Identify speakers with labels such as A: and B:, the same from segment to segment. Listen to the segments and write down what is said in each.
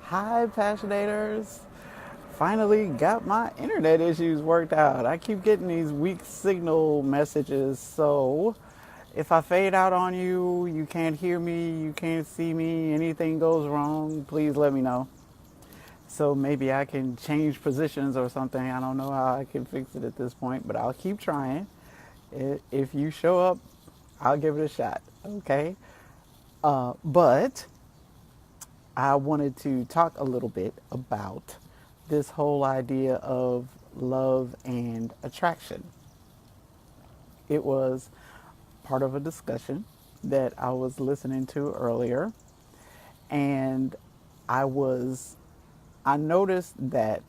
A: Hi, Passionators. Finally got my internet issues worked out. I keep getting these weak signal messages, so if I fade out on you, you can't hear me, you can't see me, anything goes wrong, please let me know. So maybe I can change positions or something. I don't know how I can fix it at this point, but I'll keep trying. If you show up, I'll give it a shot, okay? But I wanted to talk a little bit about this whole idea of love and attraction. It was part of a discussion that I was listening to earlier, and I was I noticed that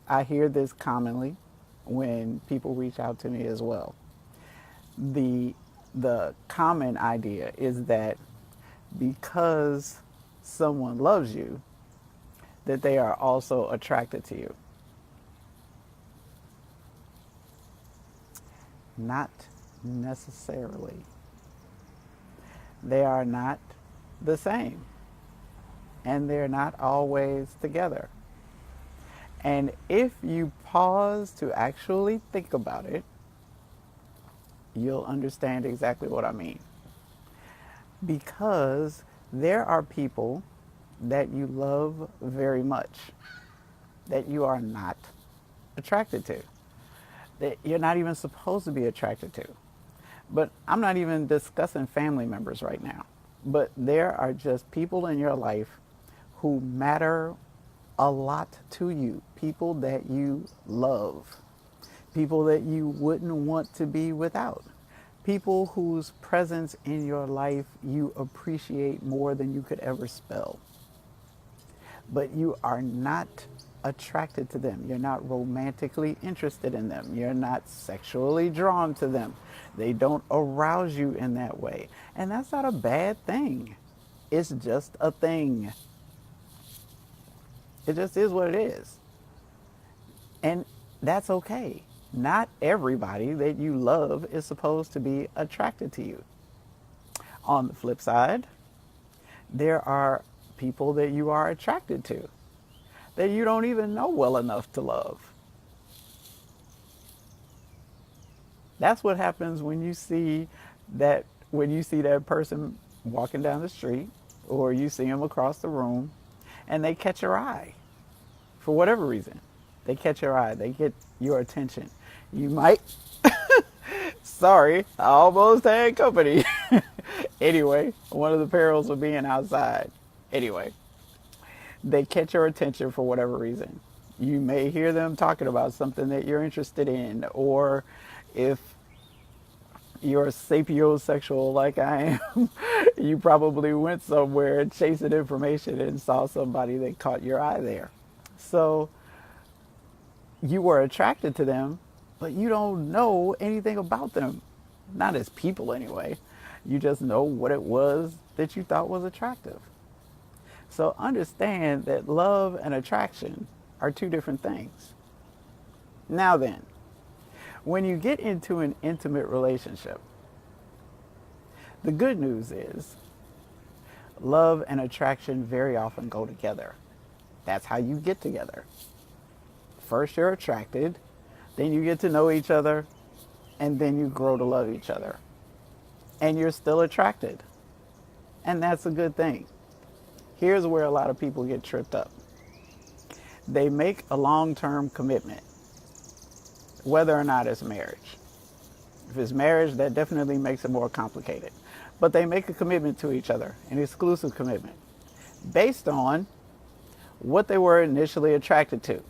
A: I hear this commonly when people reach out to me as well. The the common idea is that because someone loves you, that they are also attracted to you. Not necessarily. They are not the same, and they're not always together. And if you pause to actually think about it, you'll understand exactly what I mean. Because there are people that you love very much that you are not attracted to, that you're not even supposed to be attracted to. But I'm not even discussing family members right now. But there are just people in your life who matter a lot to you, people that you love, people that you wouldn't want to be without, people whose presence in your life you appreciate more than you could ever spell. But you are not attracted to them. You're not romantically interested in them. You're not sexually drawn to them. They don't arouse you in that way. And that's not a bad thing. It's just a thing. It just is what it is. And that's okay. Not everybody that you love is supposed to be attracted to you. On the flip side, there are people that you are attracted to that you don't even know well enough to love. That's what happens when you see that person walking down the street or you see them across the room and they catch your eye for whatever reason. They catch your eye, they get your attention. You might sorry, I almost had company. Anyway, one of the perils of being outside. Anyway, they catch your attention for whatever reason. You may hear them talking about something that you're interested in, or if you're sapiosexual like I am, you probably went somewhere chasing information and saw somebody that caught your eye there. So you were attracted to them, but you don't know anything about them. Not as people, anyway. You just know what it was that you thought was attractive. So understand that love and attraction are two different things. Now then, when you get into an intimate relationship, the good news is love and attraction very often go together. That's how you get together. First, you're attracted, then you get to know each other, and then you grow to love each other. And you're still attracted. And that's a good thing. Here's where a lot of people get tripped up. They make a long-term commitment, whether or not it's marriage. If it's marriage, that definitely makes it more complicated. But they make a commitment to each other, an exclusive commitment, based on what they were initially attracted to,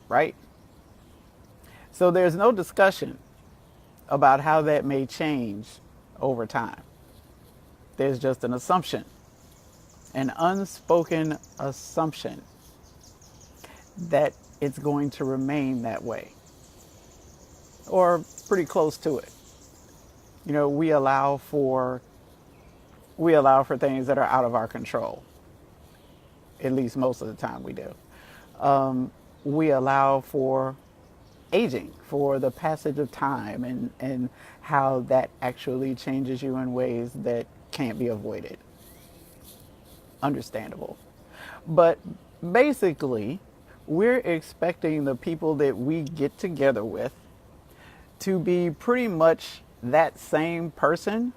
A: right? So there's no discussion about how that may change over time. There's just an assumption, an unspoken assumption that it's going to remain that way, or pretty close to it. You know, we allow for things that are out of our control. At least most of the time we do. We allow for aging, for the passage of time, and how that actually changes you in ways that can't be avoided. Understandable. But basically, we're expecting the people that we get together with to be pretty much that same person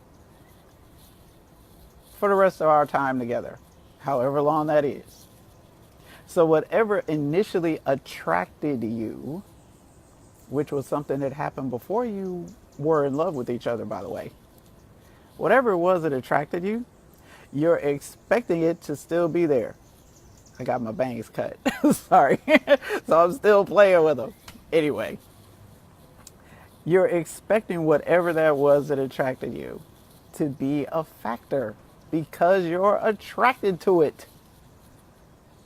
A: for the rest of our time together, however long that is. So, whatever initially attracted you, which was something that happened before you were in love with each other, by the way, whatever it was that attracted you, you're expecting it to still be there. I got my bangs cut. Sorry. So I'm still playing with them. Anyway, you're expecting whatever that was that attracted you to be a factor because you're attracted to it.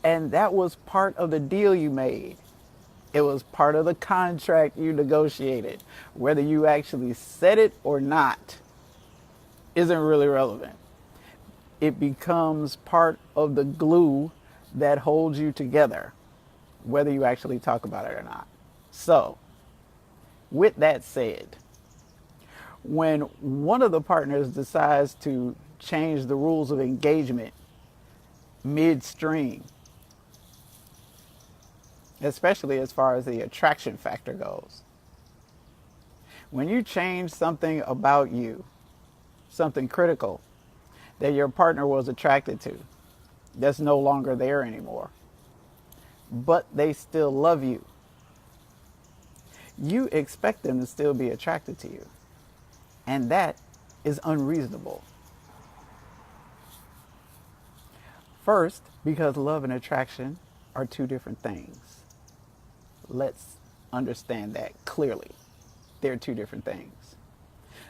A: And that was part of the deal you made. It was part of the contract you negotiated. Whether you actually said it or not isn't really relevant. It becomes part of the glue that holds you together, whether you actually talk about it or not. So, with that said, when one of the partners decides to change the rules of engagement midstream, especially as far as the attraction factor goes, when you change something about you, something critical that your partner was attracted to, that's no longer there anymore, but they still love you, you expect them to still be attracted to you. And that is unreasonable. First, because love and attraction are two different things. Let's understand that clearly. They're two different things.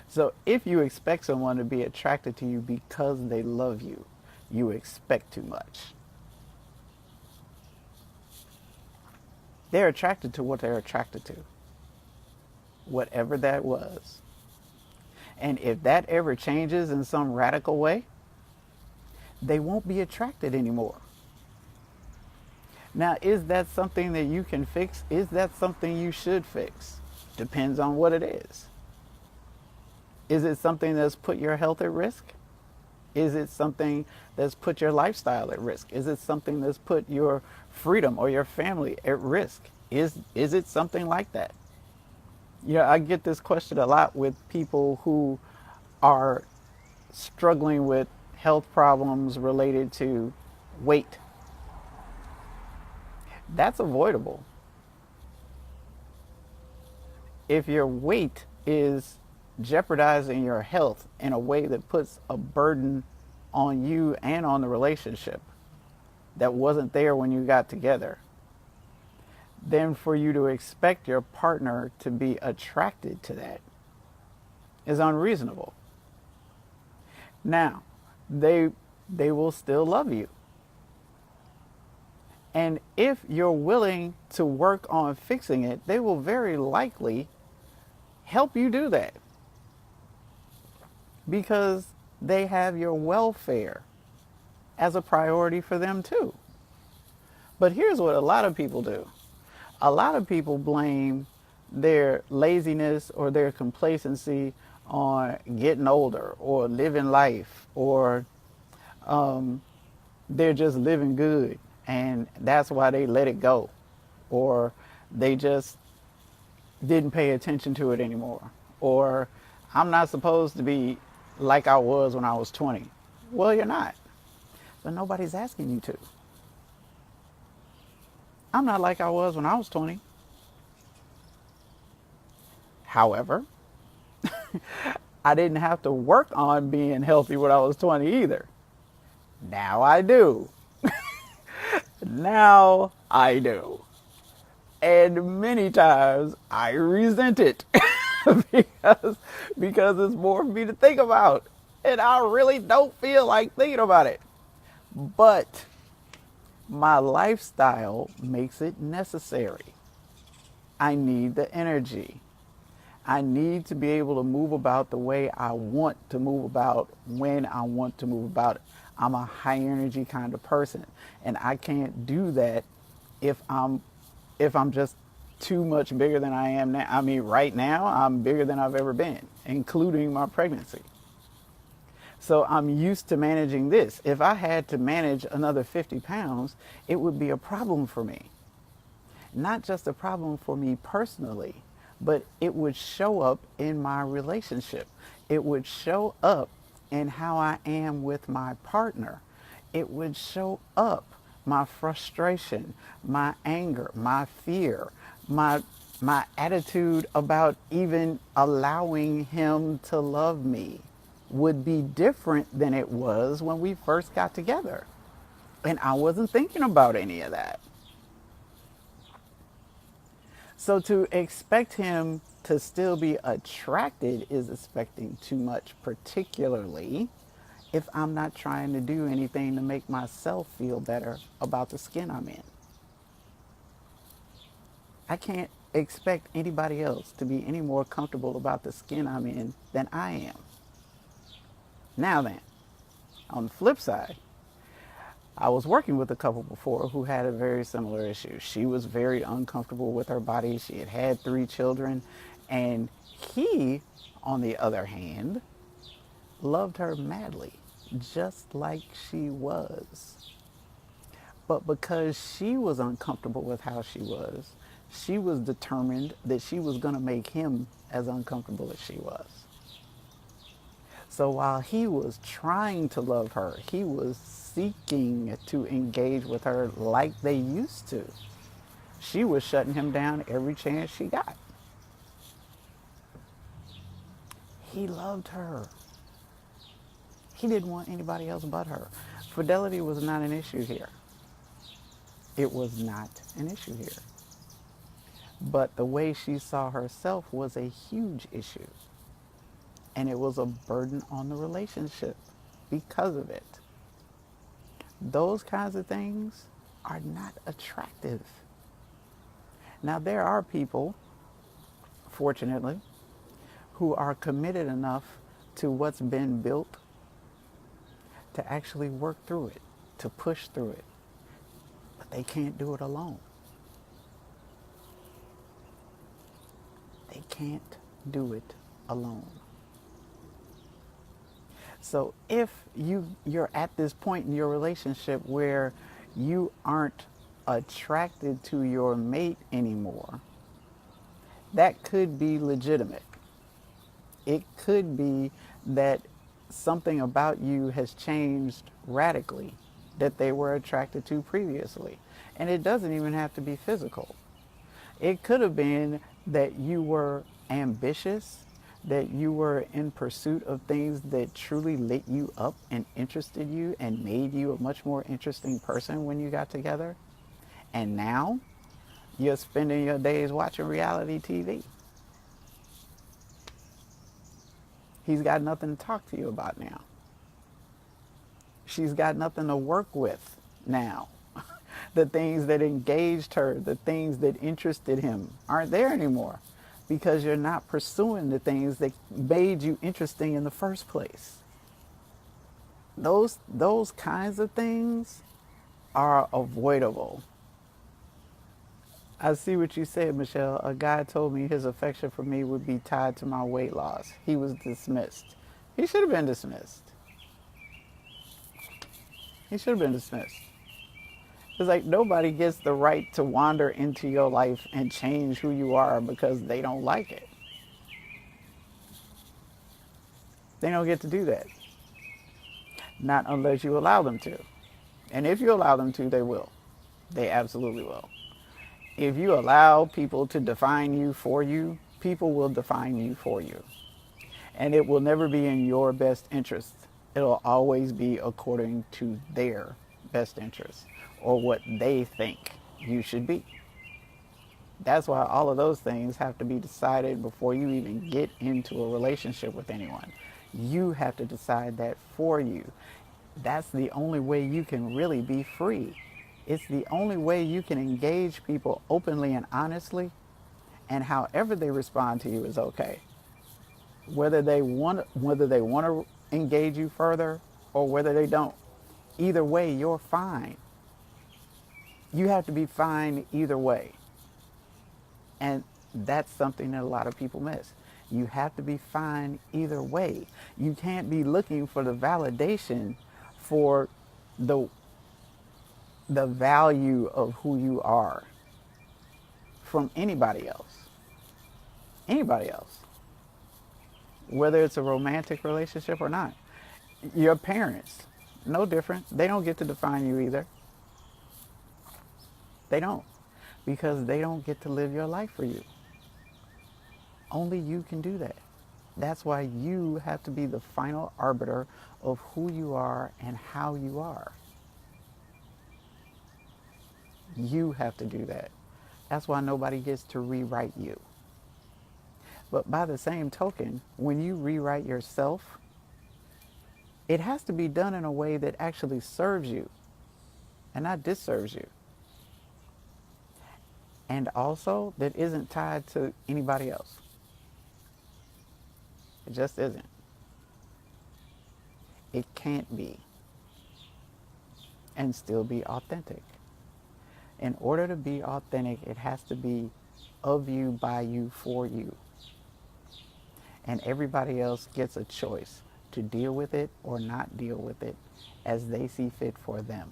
A: So if you expect someone to be attracted to you because they love you, you expect too much. They're attracted to what they're attracted to, whatever that was. And if that ever changes in some radical way, they won't be attracted anymore. Now, is that something that you can fix? Is that something you should fix? Depends on what it is. Is it something that's put your health at risk? Is it something that's put your lifestyle at risk? Is it something that's put your freedom or your family at risk? Is it something like that? You know, I get this question a lot with people who are struggling with health problems related to weight. That's avoidable. If your weight is jeopardizing your health in a way that puts a burden on you and on the relationship that wasn't there when you got together, then for you to expect your partner to be attracted to that is unreasonable. Now, they will still love you. And if you're willing to work on fixing it, they will very likely help you do that because they have your welfare as a priority for them too. But here's what a lot of people do. A lot of people blame their laziness or their complacency on getting older or living life, or they're just living good and that's why they let it go, or they just didn't pay attention to it anymore, or I'm not supposed to be like I was when I was 20. Well, you're not, but nobody's asking you to. I'm not like I was when I was 20. However, I didn't have to work on being healthy when I was 20 either. Now I do. Now I do. And many times I resent it because it's more for me to think about. And I really don't feel like thinking about it. But my lifestyle makes it necessary. I need the energy. I need to be able to move about the way I want to move about when I want to move about it. I'm a high energy kind of person, and I can't do that if I'm just too much bigger than I am now. I mean, right now I'm bigger than I've ever been, including my pregnancy. So I'm used to managing this. If I had to manage another 50 pounds, it would be a problem for me. Not just a problem for me personally, but it would show up in my relationship. It would show up in how I am with my partner. It would show up my frustration, my anger, my fear, my my attitude about even allowing him to love me would be different than it was when we first got together. And I wasn't thinking about any of that. So to expect him to still be attracted is expecting too much, particularly if I'm not trying to do anything to make myself feel better about the skin I'm in. I can't expect anybody else to be any more comfortable about the skin I'm in than I am. Now then, on the flip side, I was working with a couple before who had a very similar issue. She was very uncomfortable with her body. She had had 3 children. And he, on the other hand, loved her madly, just like she was. But because she was uncomfortable with how she was determined that she was going to make him as uncomfortable as she was. So while he was trying to love her, he was seeking to engage with her like they used to. She was shutting him down every chance she got. He loved her. He didn't want anybody else but her. Fidelity was not an issue here. It was not an issue here. But the way she saw herself was a huge issue. And it was a burden on the relationship because of it. Those kinds of things are not attractive. Now, there are people, fortunately, who are committed enough to what's been built to actually work through it, to push through it. But they can't do it alone. They can't do it alone. So if you're at this point in your relationship where you aren't attracted to your mate anymore, that could be legitimate. It could be that something about you has changed radically that they were attracted to previously. And it doesn't even have to be physical. It could have been that you were ambitious, that you were in pursuit of things that truly lit you up and interested you and made you a much more interesting person when you got together. And now you're spending your days watching reality TV. He's got nothing to talk to you about now. She's got nothing to work with now. The things that engaged her, the things that interested him aren't there anymore because you're not pursuing the things that made you interesting in the first place. Those kinds of things are avoidable. I see what you said, Michelle. A guy told me his affection for me would be tied to my weight loss. He was dismissed. He should have been dismissed. He should have been dismissed. It's like nobody gets the right to wander into your life and change who you are because they don't like it. They don't get to do that. Not unless you allow them to. And if you allow them to, they will. They absolutely will. If you allow people to define you for you, people will define you for you. And it will never be in your best interest. It'll always be according to their best interest or what they think you should be. That's why all of those things have to be decided before you even get into a relationship with anyone. You have to decide that for you. That's the only way you can really be free. It's the only way you can engage people openly and honestly, and however they respond to you is okay. Whether they want to engage you further or whether they don't. Either way, you're fine. You have to be fine either way. And that's something that a lot of people miss. You have to be fine either way. You can't be looking for the validation for the the value of who you are from anybody else. Anybody else. Whether it's a romantic relationship or not. Your parents, no different. They don't get to define you either. They don't. Because they don't get to live your life for you. Only you can do that. That's why you have to be the final arbiter of who you are and how you are. You have to do that. That's why nobody gets to rewrite you. But by the same token, when you rewrite yourself, it has to be done in a way that actually serves you and not disserves you. And also that isn't tied to anybody else. It just isn't. It can't be. And still be authentic. In order to be authentic, it has to be of you, by you, for you. And everybody else gets a choice to deal with it or not deal with it as they see fit for them,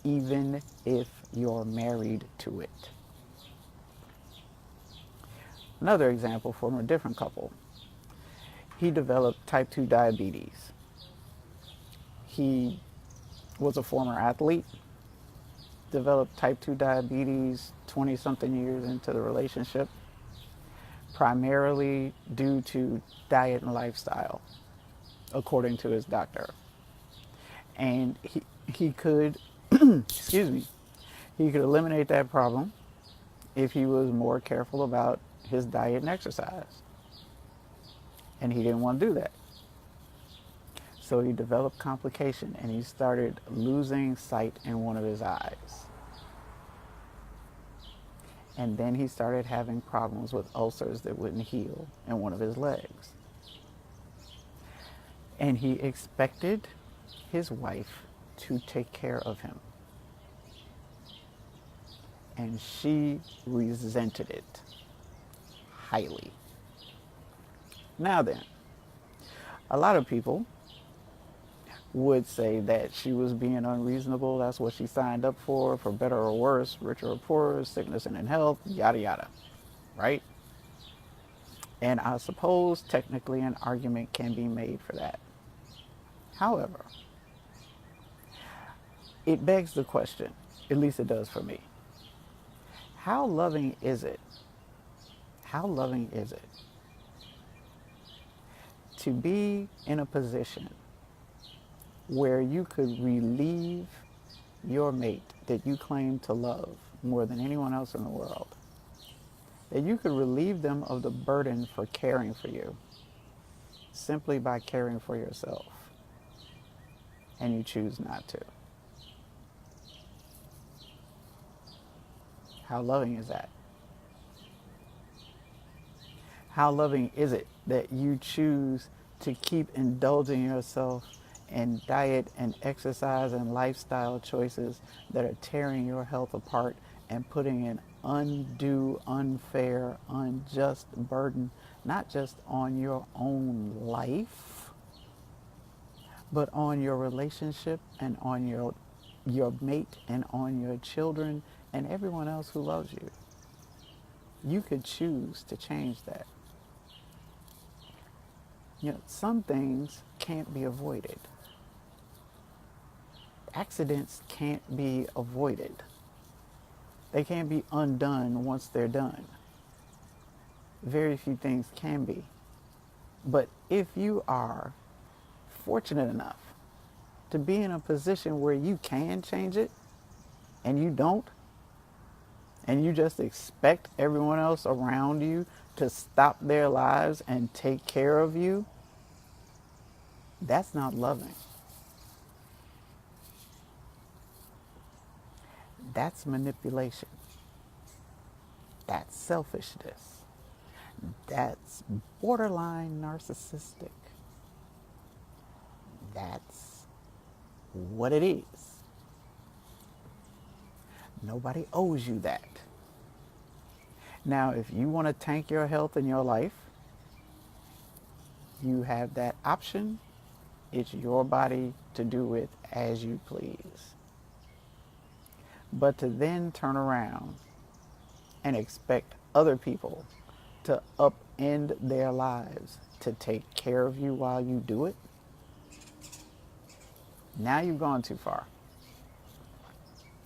A: even if you're married to it. Another example from a different couple. He developed type 2 diabetes. He was a former athlete, developed type 2 diabetes 20 something years into the relationship, primarily due to diet and lifestyle, according to his doctor. And he could, excuse me, he could eliminate that problem if he was more careful about his diet and exercise. And he didn't want to do that. So he developed complication and he started losing sight in one of his eyes. And then he started having problems with ulcers that wouldn't heal in one of his legs. And he expected his wife to take care of him. And she resented it highly. Now then, a lot of people would say that she was being unreasonable. That's what she signed up for better or worse, richer or poorer, sickness and in health, yada yada, right? And I suppose technically an argument can be made for that. However, it begs the question, at least it does for me. How loving is it? How loving is it to be in a position where you could relieve your mate that you claim to love more than anyone else in the world, that you could relieve them of the burden for caring for you simply by caring for yourself, and you choose not to? How loving is that? How loving is it that you choose to keep indulging yourself in diet and exercise and lifestyle choices that are tearing your health apart and putting an undue, unfair, unjust burden, not just on your own life, but on your relationship and on your mate and on your children and everyone else who loves you? You could choose to change that. You know, some things can't be avoided. Accidents can't be avoided. They can't be undone once they're done. Very few things can be. But if you are fortunate enough to be in a position where you can change it, and you don't, and you just expect everyone else around you to stop their lives and take care of you, that's not loving. That's manipulation. That's selfishness. That's borderline narcissistic. That's what it is. Nobody owes you that. Now, if you want to tank your health in your life You have that option. It's your body to do with as you please. But to then turn around and expect other people to upend their lives to take care of you while you do it, now you've gone too far.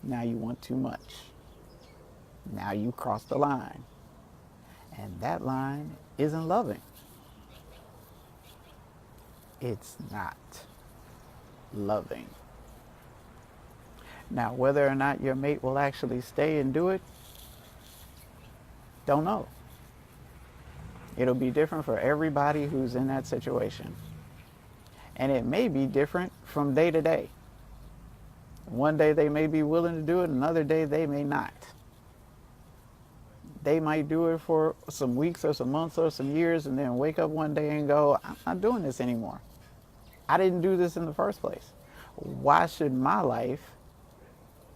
A: Now you want too much. Now you cross the line. And that line isn't loving. It's not loving. Now, whether or not your mate will actually stay and do it, don't know. It'll be different for everybody who's in that situation. And it may be different from day to day. One day they may be willing to do it, another day they may not. They might do it for some weeks or some months or some years and then wake up one day and go, I'm not doing this anymore. I didn't do this in the first place. Why should my life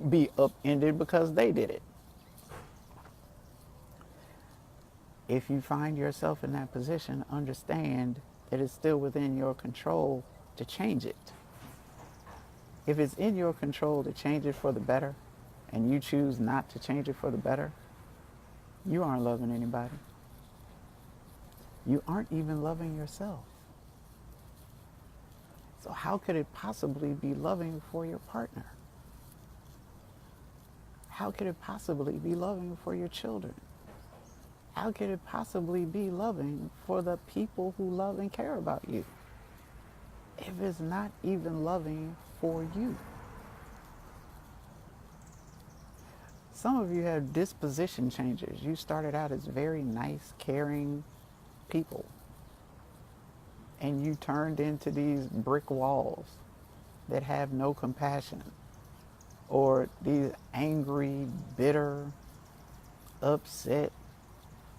A: be upended because they did it? If you find yourself in that position, understand that it's still within your control to change it. If it's in your control to change it for the better, and you choose not to change it for the better, you aren't loving anybody. You aren't even loving yourself. So how could it possibly be loving for your partner? How could it possibly be loving for your children? How could it possibly be loving for the people who love and care about you if it's not even loving for you? Some of you have disposition changes. You started out as very nice, caring people, and you turned into these brick walls that have no compassion, or these angry, bitter, upset,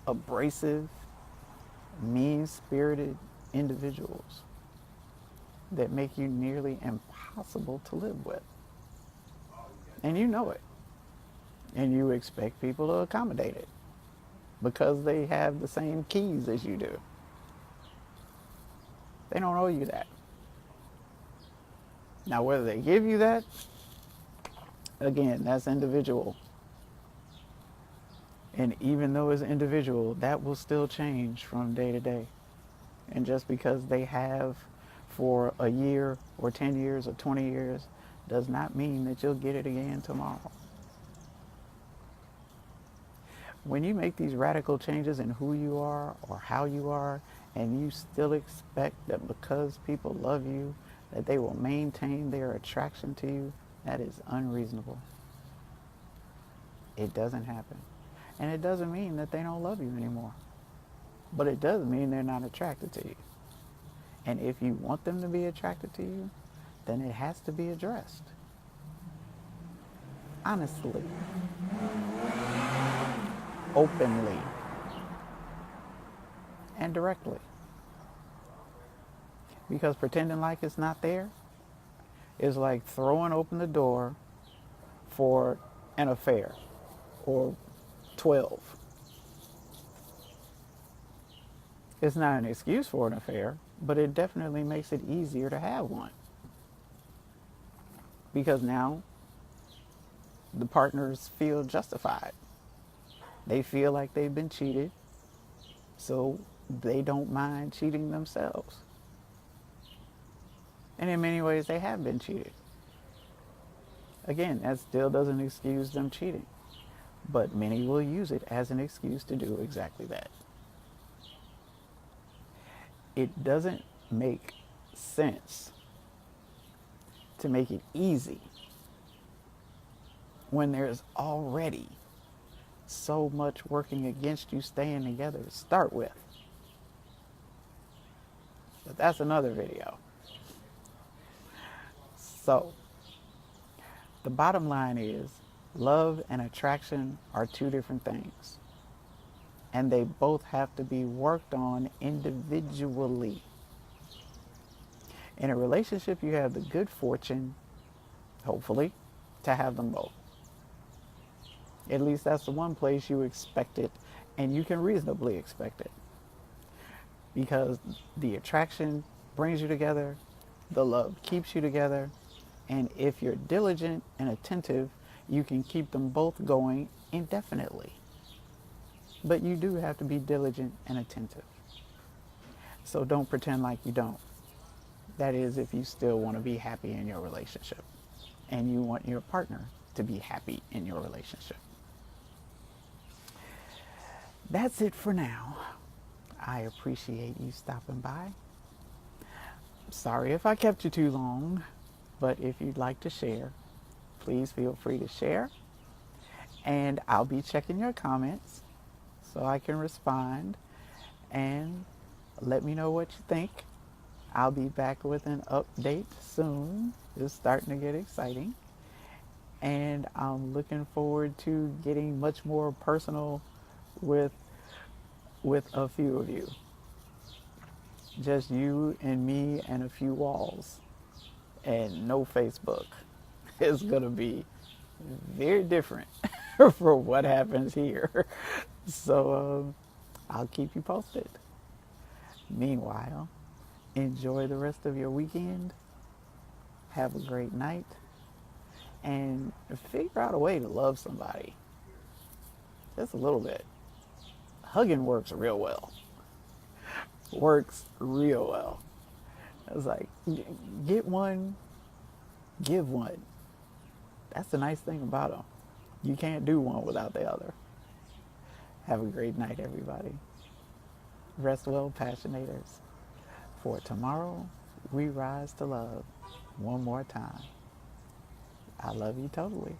A: abrasive, mean-spirited individuals that make you nearly impossible to live with. And you know it. And you expect people to accommodate it because they have the same keys as you do. They don't owe you that. Now, whether they give you that, again, that's individual. And even though it's individual, that will still change from day to day. And just because they have for a year or 10 years or 20 years does not mean that you'll get it again tomorrow. When you make these radical changes in who you are or how you are, and you still expect that because people love you, that they will maintain their attraction to you, that is unreasonable. It doesn't happen. And it doesn't mean that they don't love you anymore. But it does mean they're not attracted to you. And if you want them to be attracted to you, then it has to be addressed. Honestly. Openly. And directly. Because pretending like it's not there is like throwing open the door for an affair or 12. It's not an excuse for an affair, but it definitely makes it easier to have one. Because now the partners feel justified. They feel like they've been cheated, so they don't mind cheating themselves. And in many ways, they have been cheated. Again, that still doesn't excuse them cheating. But many will use it as an excuse to do exactly that. It doesn't make sense to make it easy when there's already so much working against you staying together to start with. But that's another video. So, the bottom line is, love and attraction are two different things. And they both have to be worked on individually. In a relationship, you have the good fortune, hopefully, to have them both. At least that's the one place you expect it, and you can reasonably expect it. because the attraction brings you together, the love keeps you together, and if you're diligent and attentive, you can keep them both going indefinitely. But you do have to be diligent and attentive. So don't pretend like you don't. That is, if you still want to be happy in your relationship and you want your partner to be happy in your relationship. That's it for now. I appreciate you stopping by. Sorry if I kept you too long, but if you'd like to share, please feel free to share. And I'll be checking your comments so I can respond and let me know what you think. I'll be back with an update soon. It's starting to get exciting. And I'm looking forward to getting much more personal with a few of you. Just you and me and a few walls. And no Facebook. It's going to be very different from what happens here. So I'll keep you posted. Meanwhile, enjoy the rest of your weekend. Have a great night. And figure out a way to love somebody. Just a little bit. Hugging works real well. Works real well. It's like, get one, give one. That's the nice thing about them. You can't do one without the other. Have a great night, everybody. Rest well, passionators. For tomorrow, we rise to love one more time. I love you totally.